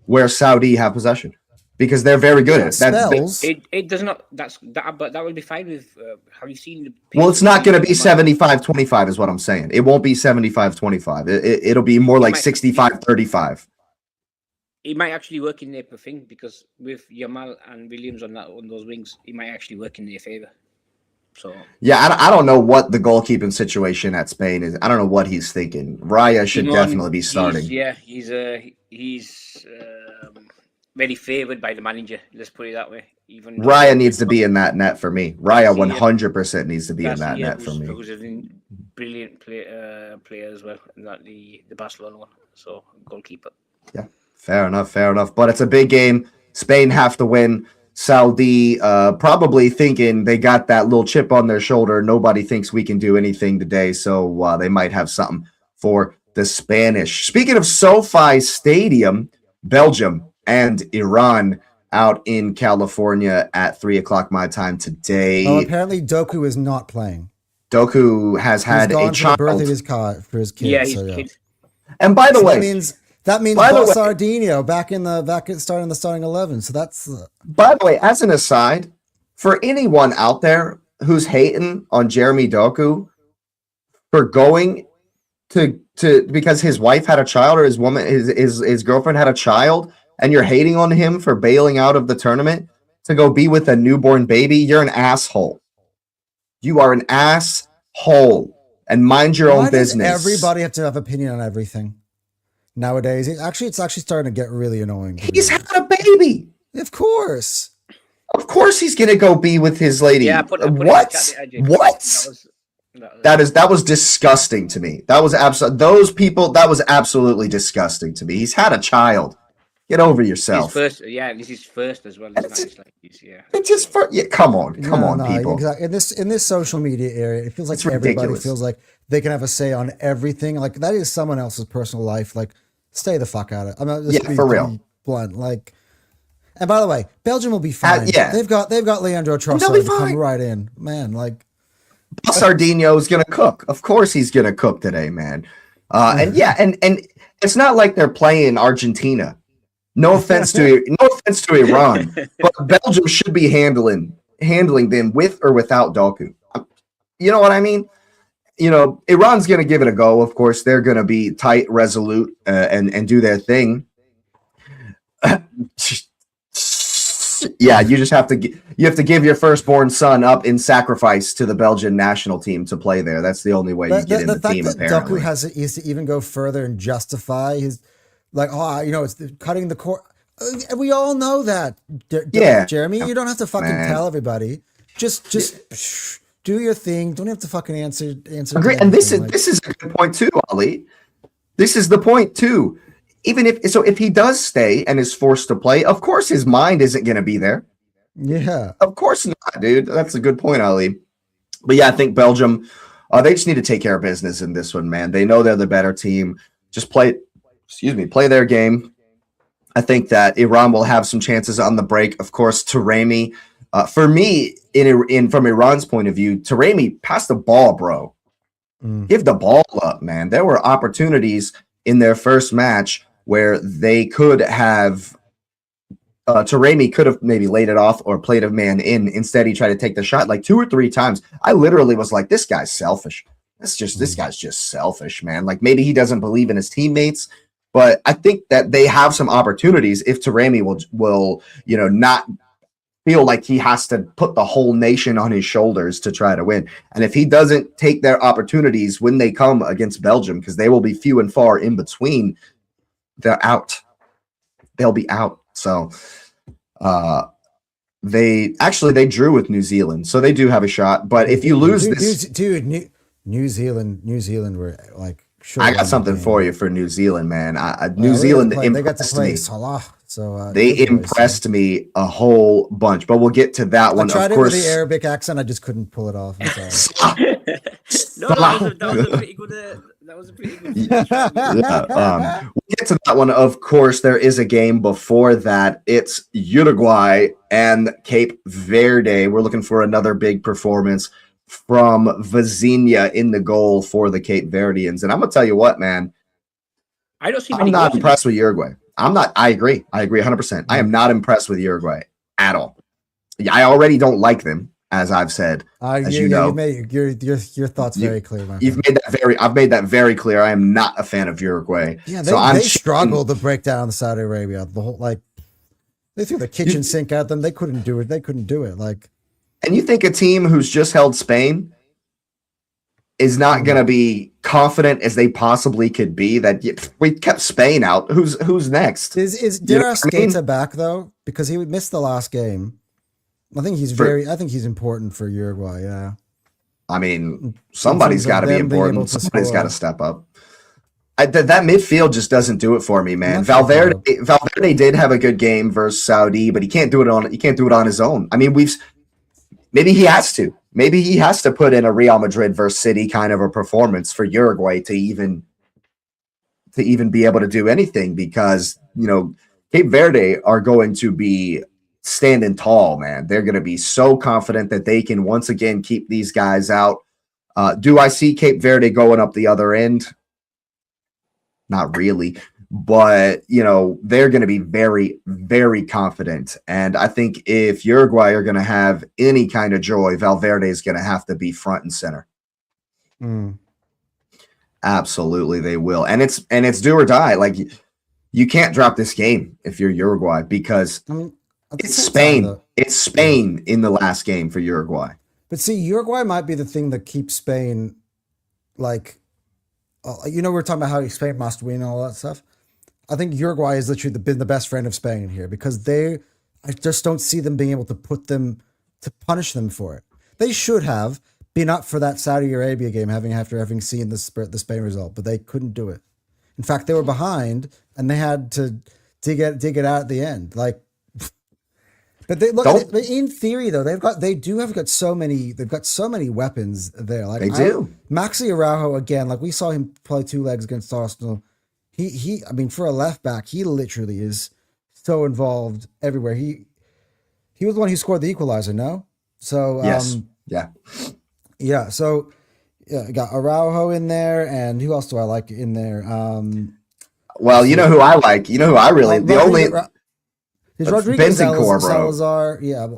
where Saudi have possession because they're very good at it. It does not. But that will be fine with. Have you seen? Well, it's not going to be 75-25 is what I'm saying. It won't be 75-25. It'll be more like 65-35. It might actually work in their thing because with Yamal and Williams on those wings, it might actually work in their favor. So yeah, I don't know what the goalkeeping situation at Spain is. I don't know what he's thinking. Raya should definitely be starting. He's very favored by the manager. Let's put it that way. Even Raya needs to be in that net for me. Raya 100% needs to be in that net for me. Who's a brilliant player as well, not the Barcelona one. So goalkeeper. Yeah. Fair enough. But it's a big game. Spain have to win. Saudi probably thinking they got that little chip on their shoulder. Nobody thinks we can do anything today, so they might have something for the Spanish. Speaking of SoFi Stadium, Belgium and Iran out in California at 3:00 my time today. Oh, apparently Doku is not playing. Doku has had He's gone a for child. The birth of his for his kid. Yeah, his so, kid. And by the way, that means Bossardino back at starting 11. So that's. By the way, as an aside, for anyone out there who's hating on Jeremy Doku for going to because his wife had a child or his girlfriend had a child, and you're hating on him for bailing out of the tournament to go be with a newborn baby, you're an asshole. You are an asshole. And mind your own business. Does everybody have to have opinion on everything nowadays? It's actually starting to get really annoying. He's had a baby. Of course. Of course he's gonna go be with his lady. Yeah, what? That was disgusting to me. That was absolutely disgusting to me. He's had a child. Get over yourself. This is first as well. Come on, people. Exactly. In this social media area, it feels like everybody feels like they can have a say on everything. Like that is someone else's personal life. Like, stay the fuck out of it. I'm not for real. Blunt. Like, and by the way, Belgium will be fine. They've got Leandro Trossard to come right in, man. Like, Sardinho is gonna cook. Of course, he's gonna cook today, man. And it's not like they're playing Argentina. No offense to Iran, but Belgium should be handling them with or without Doku. You know what I mean? You know, Iran's going to give it a go. Of course, they're going to be tight, resolute, and do their thing. Yeah, you just have to give your firstborn son up in sacrifice to the Belgian national team to play there. That's the only way you get in the team. Apparently, Doku is to even go further and justify his. Like, it's cutting the cord. We all know that, Jeremy. You don't have to fucking tell everybody. Just do your thing. Don't have to fucking answer. Agree. And this is a good point too, Ali. This is the point too. Even if he does stay and is forced to play, of course his mind isn't going to be there. Yeah, of course not, dude. That's a good point, Ali. But yeah, I think Belgium, they just need to take care of business in this one, man. They know they're the better team. Just play their game. I think that Iran will have some chances on the break. Of course, Taremi. For me, from Iran's point of view, Taremi, pass the ball, bro. Give the ball up, man. There were opportunities in their first match where they could have Taremi could have maybe laid it off or played a man in. Instead, he tried to take the shot like 2 or 3 times. I literally was like, this guy's selfish. This guy's just selfish, man. Like maybe he doesn't believe in his teammates. But I think that they have some opportunities if Taremi will not feel like he has to put the whole nation on his shoulders to try to win. And if he doesn't take their opportunities when they come against Belgium, because they will be few and far in between, they're out. They'll be out. So they drew with New Zealand, so they do have a shot. But if you lose New Zealand were like. Sure, I got something for you for New Zealand, man. New Zealand impressed me. Salah, so they impressed me a whole bunch, but we'll get to that one. I tried of course, it with the Arabic accent. I just couldn't pull it off. That was a pretty good. We'll get to that one. Of course, there is a game before that. It's Uruguay and Cape Verde. We're looking for another big performance from Vizinha in the goal for the Cape Verdeans. And I'm going to tell you what, man. I'm not impressed with Uruguay. I agree 100%. I am not impressed with Uruguay at all. I already don't like them, as I've said. You know. You've made your thoughts very clear, my friend. I've made that very clear. I am not a fan of Uruguay. Yeah, they struggled to break down Saudi Arabia. The whole they threw the kitchen sink at them. They couldn't do it. And you think a team who's just held Spain is not going to be confident as they possibly could be that we kept Spain out? Who's next? Is Diras Keita back though? Because he missed the last game. I think he's important for Uruguay. Yeah. I mean, somebody's got to be important. Somebody's got to step up. That midfield just doesn't do it for me, man. Valverde did have a good game versus Saudi, but he can't do it on his own. I mean, maybe he has to. Maybe he has to put in a Real Madrid versus City kind of a performance for Uruguay to even be able to do anything, because Cape Verde are going to be standing tall, man. They're going to be so confident that they can once again keep these guys out. Do I see Cape Verde going up the other end? Not really. But, they're going to be very, very confident. And I think if Uruguay are going to have any kind of joy, Valverde is going to have to be front and center. Absolutely, they will. And it's do or die. Like, you can't drop this game if you're Uruguay because it's Spain. It's Spain in the last game for Uruguay. But see, Uruguay might be the thing that keeps Spain, like, we're talking about how Spain must win and all that stuff. I think Uruguay has literally been the best friend of Spain here because I just don't see them being able to to punish them for it. They should have been up for that Saudi Arabia game after having seen the Spain result, but they couldn't do it. In fact, they were behind and they had to dig it out at the end. Like, but in theory though, they've got so many weapons there. Like they do. Maxi Araujo again, like we saw him play 2 legs against Arsenal. He for a left back, he literally is so involved everywhere. He was the one who scored the equalizer, no? So yes. Yeah. So I got Araujo in there, and who else do I like in there? Well, you know who I like. You know who I really Rodrigo Bentancur, Salazar. Yeah.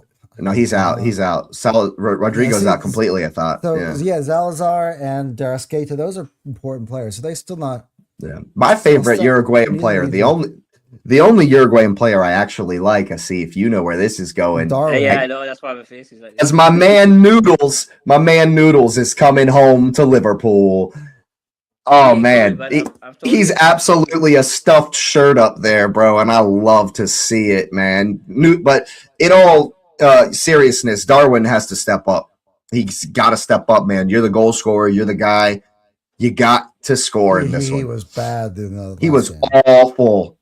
No, he's out. He's out. Rodrigo's out completely, I thought. So Salazar and Darasqueta, those are important players. So they still not. Yeah. My favorite Uruguayan player, the only Uruguayan player I actually like, I see if you know where this is going. Darwin. Yeah, I know. That's why my face is like as my man Noodles is coming home to Liverpool. Oh, man. He's absolutely a stuffed shirt up there, bro, and I love to see it, man. But in all seriousness, Darwin has to step up. He's got to step up, man. You're the goal scorer. You're the guy. You got to score in this one. He was bad. He was awful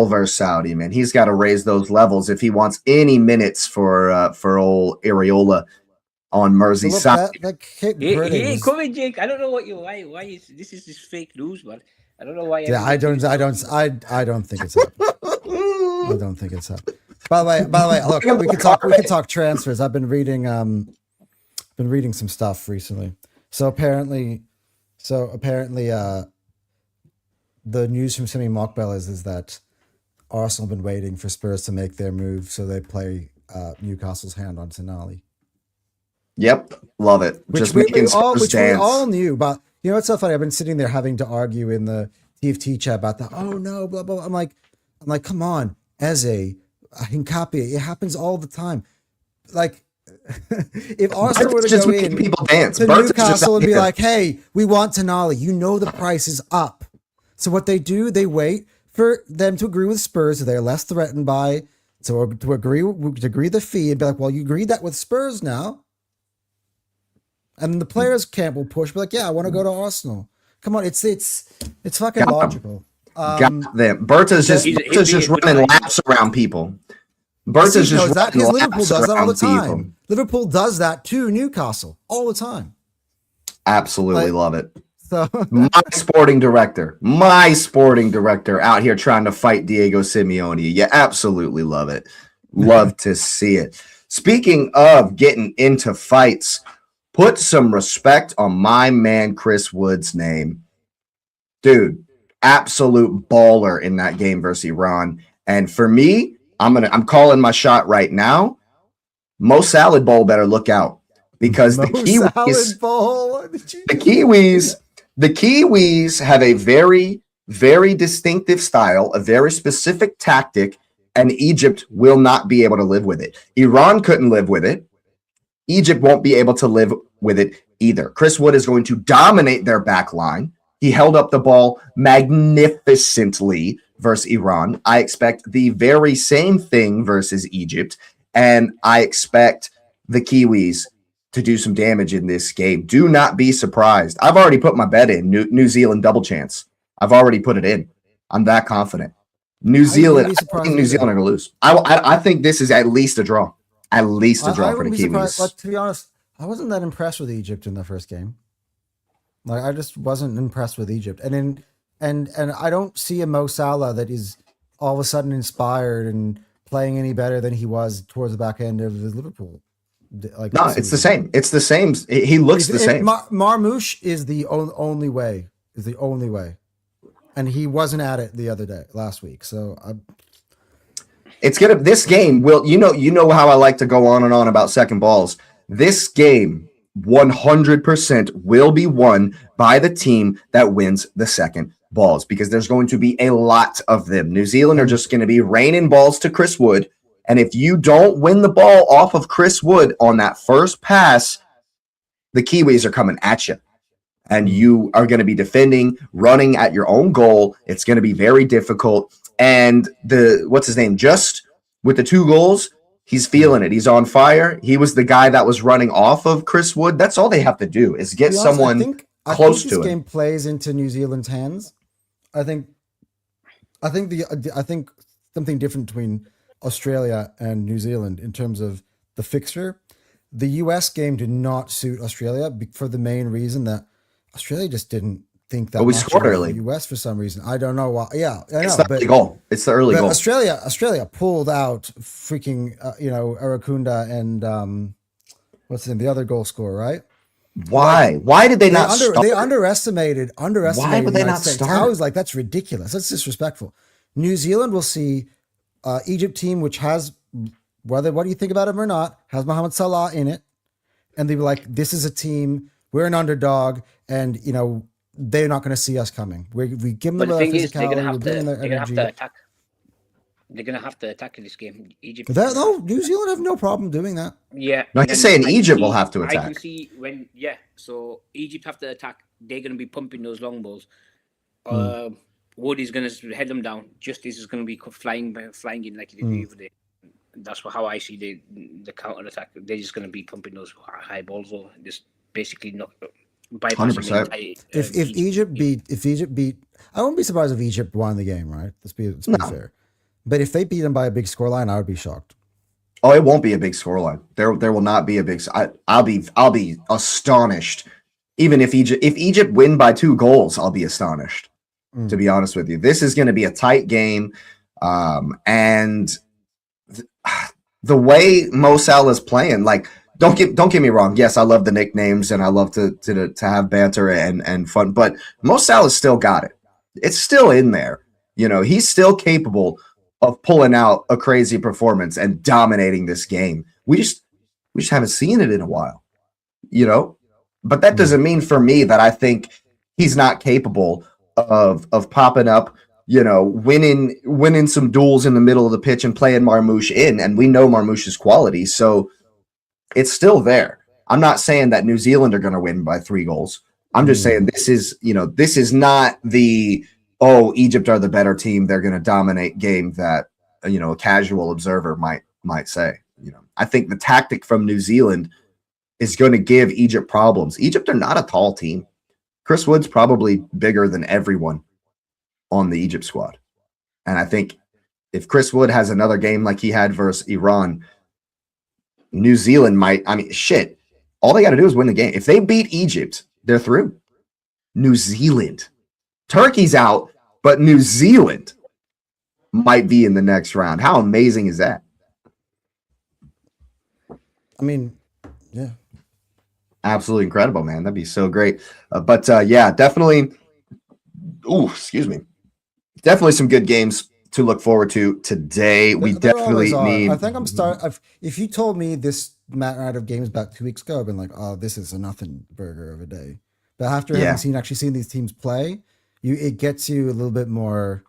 versus Saudi, man. He's got to raise those levels if he wants any minutes for old Areola on Merseyside. He ain't coming, Jake. I don't know why this is just fake news, man. I don't know why. Yeah, I don't think it's up. I don't think it's up. By the way, look, we can talk transfers. I've been reading some stuff recently. So apparently, the news from Simi Mokbel is that Arsenal have been waiting for Spurs to make their move, so they play Newcastle's hand on Tonali. Yep, love it. Which we all knew, but you know what's so funny? I've been sitting there having to argue in the TFT chat about that. Oh no, blah blah. I'm like, come on, Eze, Hincapié. It happens all the time. Like, if Arsenal were to go in people dance. to Newcastle and be like, hey, we want Tonali, you know the price is up. So what they do, they wait for them to agree with Spurs, so they're less threatened by to agree the fee and be like, well, you agreed that with Spurs now. And the players' camp will push, be like, yeah, I want to go to Arsenal. Come on, it's fucking logical. Got them. Berta's just running laps around people. Berta's just that because Liverpool does that all the time. People. Liverpool does that to Newcastle all the time. Absolutely love it. So my sporting director out here trying to fight Diego Simeone. You absolutely love it. Love to see it. Speaking of getting into fights, put some respect on my man Chris Wood's name. Dude, absolute baller in that game versus Iran. And for me, I'm calling my shot right now. Mo Salad Bowl better look out because the Kiwis have a very, very distinctive style, a very specific tactic, and Egypt will not be able to live with it. Iran couldn't live with it. Egypt won't be able to live with it either. Chris Wood is going to dominate their back line. He held up the ball magnificently versus Iran. I expect the very same thing versus Egypt, and I expect the Kiwis to do some damage in this game. Do not be surprised. I've already put my bet in. New Zealand double chance. I've already put it in. I'm that confident. New Zealand, I think New Zealand are going to lose. I think this is at least a draw. At least a draw for the Kiwis. But to be honest, I wasn't that impressed with Egypt in the first game. Like, I just wasn't impressed with Egypt. And I don't see a Mo Salah that is all of a sudden inspired and playing any better than he was towards the back end of his Liverpool. Like, no, it's the same. It's the same. He looks the same. Marmoush is the only way. Is the only way, and he wasn't at it the other day, last week. So it's gonna. This game will. You know how I like to go on and on about second balls. This game 100% will be won by the team that wins the second balls, because there's going to be a lot of them. New Zealand are just going to be raining balls to Chris Wood. And if you don't win the ball off of Chris Wood on that first pass, the Kiwis are coming at you. And you are going to be defending, running at your own goal. It's going to be very difficult. And what's his name? Just with the 2 goals, he's feeling it. He's on fire. He was the guy that was running off of Chris Wood. That's all they have to do is get someone close to him. This game plays into New Zealand's hands. I think something different between Australia and New Zealand in terms of the fixture. The US game did not suit Australia for the main reason that Australia just didn't think that. But we scored early. The US for some reason. I don't know why. Yeah, I know. It's the early goal. It's the early goal. Australia pulled out freaking Arakunda and what's the other goal scorer, right? Why? Why did they not start? They underestimated. Why would they not start? I was like, that's ridiculous. That's disrespectful. New Zealand will see Egypt team, which has, what do you think about him or not, has Mohamed Salah in it. And they were like, this is a team, we're an underdog, and, they're not going to see us coming. We give them the thing is, physicality, they're going to have to attack. They're going to have to attack in this game. Egypt. New Zealand have no problem doing that. Yeah. No, he's saying Egypt will have to attack. I can see so Egypt have to attack. They're going to be pumping those long balls. Wood is going to head them down. Justice is going to be flying in like he did the other day. That's how I see the counter attack. They're just going to be pumping those high balls, or just basically not bypassing the entire, if Egypt beat, I wouldn't be surprised if Egypt won the game. Right? Let's be fair. But if they beat them by a big scoreline, I would be shocked. Oh, it won't be a big scoreline. There will not be a big. I'll be astonished. Even if Egypt win by 2 goals, I'll be astonished. To be honest with you, this is going to be a tight game, and the way Mo Salah is playing, like, don't get me wrong. Yes, I love the nicknames and I love to have banter and fun, but Mo Salah's still got it. It's still in there. He's still capable of pulling out a crazy performance and dominating this game. We just haven't seen it in a while, But that doesn't mean for me that I think he's not capable of popping up, winning some duels in the middle of the pitch and playing Marmoush in, and we know Marmoush's quality, so it's still there. I'm not saying that New Zealand are going to win by 3 goals. I'm just saying this is not the Egypt are the better team, they're going to dominate game that a casual observer might say. I think the tactic from New Zealand is going to give Egypt problems. Egypt are not a tall team. Chris Wood's probably bigger than everyone on the Egypt squad. And I think if Chris Wood has another game like he had versus Iran, New Zealand might, all they got to do is win the game. If they beat Egypt, they're through. New Zealand. Turkey's out, but New Zealand might be in the next round. How amazing is that? Yeah. Absolutely incredible, man. That'd be so great. But definitely. Excuse me. Definitely some good games to look forward to today. We definitely need. I think if you told me this night of games about 2 weeks ago, I've been like, oh, this is a nothing burger of a day. But after having actually seen these teams play, it gets you a little bit more,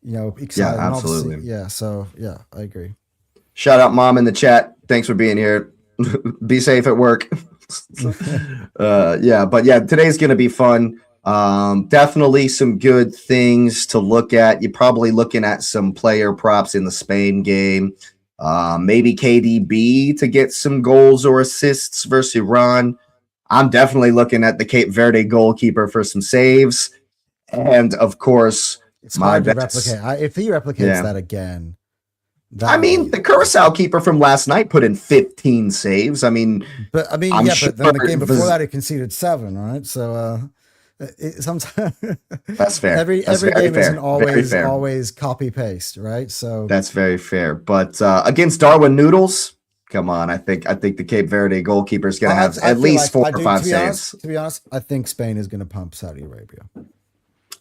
excited. Yeah, absolutely. I agree. Shout out Mom in the chat. Thanks for being here. Be safe at work. Today's going to be fun. Definitely some good things to look at. You're probably looking at some player props in the Spain game. Maybe KDB to get some goals or assists versus Iran. I'm definitely looking at the Cape Verde goalkeeper for some saves. And of course, it's hard to replicate. If he replicates that again. The Curaçao keeper from last night put in 15 saves. But then the game before that, he conceded 7, right? So, Sometimes That's fair. Every That's game very fair. isn't Very fair. always copy paste, right? So that's very fair. But against Darwin Noodles, come on, I think the Cape Verde goalkeeper is going to have at least 4 or 5 saves. To be honest, I think Spain is going to pump Saudi Arabia.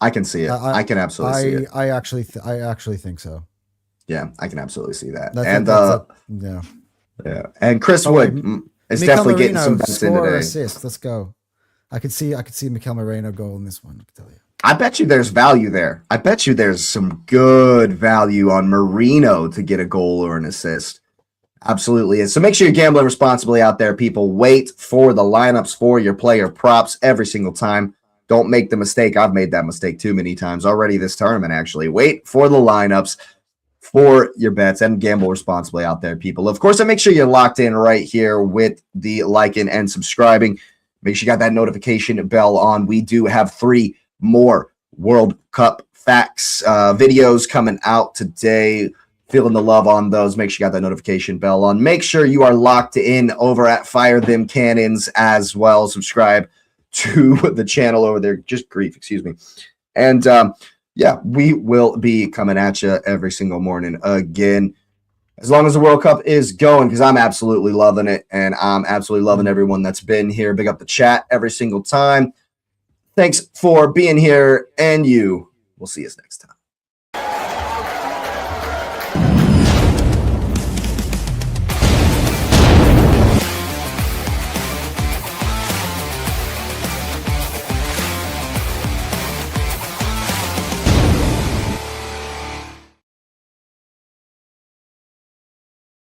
I can see it. I can absolutely see it. I actually think so. Yeah, I can absolutely see that. Yeah. And Chris Wood is definitely getting some bets in today. Assist. Let's go. I could see Mikel Moreno goal in this one. I can tell you. I bet you there's value there. I bet you there's some good value on Marino to get a goal or an assist. Absolutely is. So make sure you're gambling responsibly out there, people. Wait for the lineups for your player props every single time. Don't make the mistake. I've made that mistake too many times already this tournament, actually. Wait for the lineups for your bets and gamble responsibly out there, people. Of course, and make sure you're locked in right here with the liking and subscribing. Make sure you got that notification bell on. We do have 3 more World Cup facts videos coming out today. Feeling the love on those. Make sure you got that notification bell on. Make sure you are locked in over at Fire Them Cannons as well. Subscribe to the channel over there. Just grief, excuse me. And yeah, we will be coming at you every single morning again, as long as the World Cup is going, because I'm absolutely loving it, and I'm absolutely loving everyone that's been here. Big up the chat every single time. Thanks for being here, and we'll see you next time.